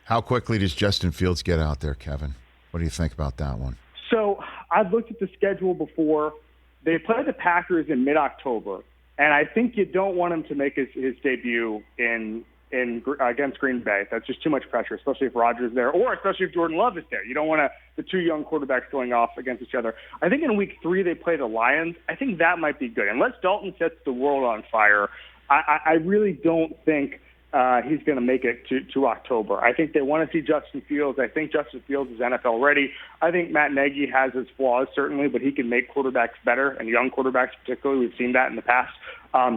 How quickly does Justin Fields get out there, Kevin? What do you think about that one? So I've looked at the schedule before. They play the Packers in mid-October, and I think you don't want him to make his debut against Green Bay. That's just too much pressure, especially if Rodgers is there, or especially if Jordan Love is there. You don't want the two young quarterbacks going off against each other. I think in week 3 they play the Lions. I think that might be good. Unless Dalton sets the world on fire, I really don't think he's going to make it to October. I think they want to see Justin Fields. I think Justin Fields is NFL ready. I think Matt Nagy has his flaws, certainly, but he can make quarterbacks better, and young quarterbacks particularly. We've seen that in the past.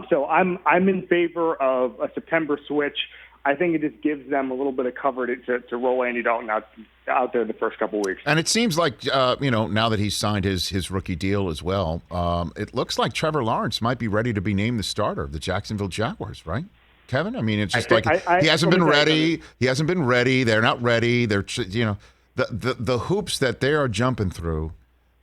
So I'm in favor of a September switch. I think it just gives them a little bit of cover to roll Andy Dalton out there the first couple of weeks. And it seems like, now that he's signed his rookie deal as well, it looks like Trevor Lawrence might be ready to be named the starter of the Jacksonville Jaguars, right? Kevin? I mean, it's just he hasn't been ready. He hasn't been ready. They're not ready. They're, the hoops that they are jumping through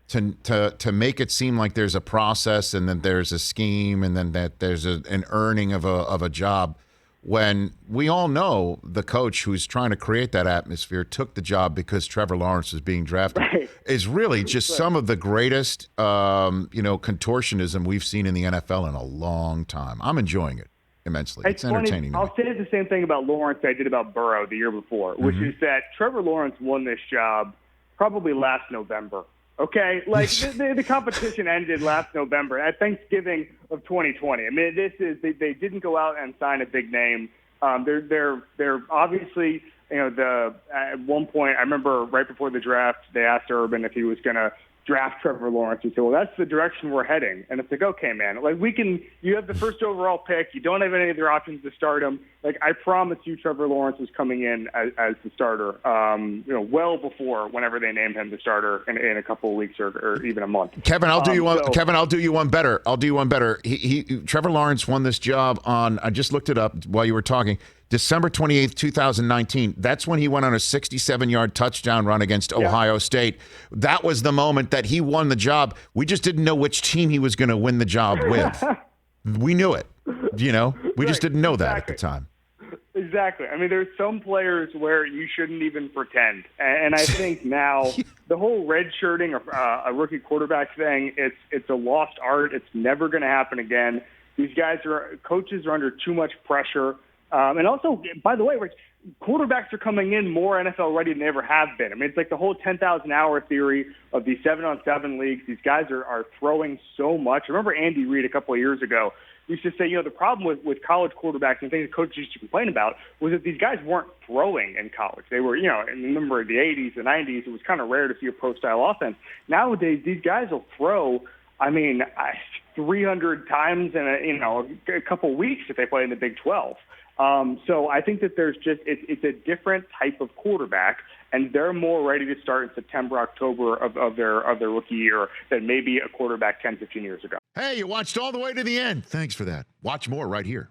to make it seem like there's a process and then there's a scheme and then that there's an earning of a job, when we all know the coach who's trying to create that atmosphere took the job because Trevor Lawrence was being drafted, right, is really just some of the greatest, contortionism we've seen in the NFL in a long time. I'm enjoying it immensely. It's entertaining. I'll say the same thing about Lawrence I did about Burrow the year before, which is that Trevor Lawrence won this job probably last November. Okay, like the competition ended last November at Thanksgiving of 2020. I mean, they didn't go out and sign a big name. They're obviously, at one point I remember right before the draft they asked Urban if he was going to draft Trevor Lawrence. He said, well, that's the direction we're heading. And it's like, okay, man, like you have the first overall pick. You don't have any other options to start him. Like, I promise you Trevor Lawrence is coming in as the starter, well before whenever they name him the starter in a couple of weeks or even a month. Kevin, I'll do you one. Kevin, I'll do you one better. Trevor Lawrence won this job on, I just looked it up while you were talking, December 28th, 2019. That's when he went on a 67-yard touchdown run against Ohio State. That was the moment that he won the job. We just didn't know which team he was going to win the job with. We knew it. We just didn't know that at the time. Exactly. I mean, there's some players where you shouldn't even pretend. And I think now the whole red-shirting a rookie quarterback thing, it's a lost art. It's never going to happen again. These coaches are under too much pressure. And also, by the way, Rich, quarterbacks are coming in more NFL ready than they ever have been. I mean, it's like the whole 10,000-hour theory of these 7-on-7 leagues. These guys are throwing so much. I remember Andy Reid a couple of years ago used to say, the problem with college quarterbacks and things coaches used to complain about was that these guys weren't throwing in college. They were, and remember the 80s, the 90s, it was kind of rare to see a pro-style offense. Nowadays, these guys will throw, 300 times in a couple weeks if they play in the Big 12. So I think that it's a different type of quarterback, and they're more ready to start in September, October of their rookie year than maybe a quarterback 10, 15 years ago. Hey, you watched all the way to the end. Thanks for that. Watch more right here.